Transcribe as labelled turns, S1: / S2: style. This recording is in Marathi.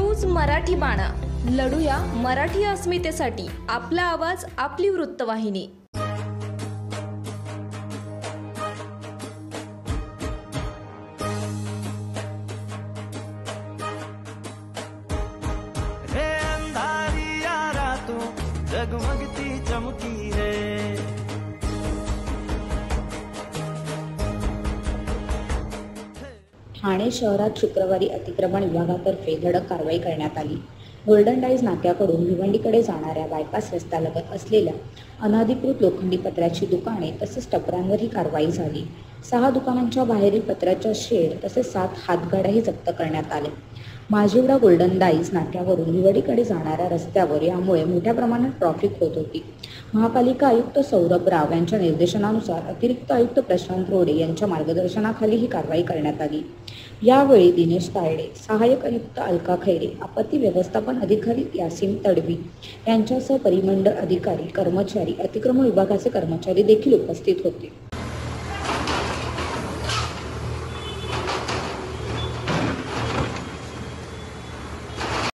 S1: न्यूज मराठी बाणा, लढूया मराठी अस्मितेसाठी. आपला आवाज, आपली वृत्तवाहिनी.
S2: रे अंधारी यारा तू जगमगती चमकी है.
S3: ठाणे शहरात शुक्रवारी अतिक्रमण विभागातर्फे धडक कारवाई करण्यात आली. गोल्डन डाईज नाक्याकडून भिवंडीकडे जाणाऱ्या बायपास रस्त्यालगत असलेल्या अनधिकृत लोखंडी पत्र्याची दुकाने तसेच टपऱ्यांवर ही कारवाई झाली. 6 दुकानांच्या बाहेरील पत्र्याच्या शेड तसेच 7 हातगाड्याही जप्त करण्यात आले. माझिवडा गोल्डन डाईज नाक्यावरून भिवंडीकडे जाणाऱ्या रस्त्यावर यामुळे मोठ्या प्रमाणात ट्रॅफिक होत होती. महापालिका आयुक्त सौरभ राव यांच्या निर्देशनानुसार अतिरिक्त आयुक्त प्रशांत रोडे यांच्या मार्गदर्शनाखाली ही कारवाई करण्यात आली. यावेळी दिनेश तायडे, सहाय्यक आयुक्त अलका खैरे, आपत्ती व्यवस्थापन अधिकारी यासीन तडवी यांच्यासह परिमंडळ अधिकारी, कर्मचारी, अतिक्रमण विभागाचे कर्मचारी देखील उपस्थित होते.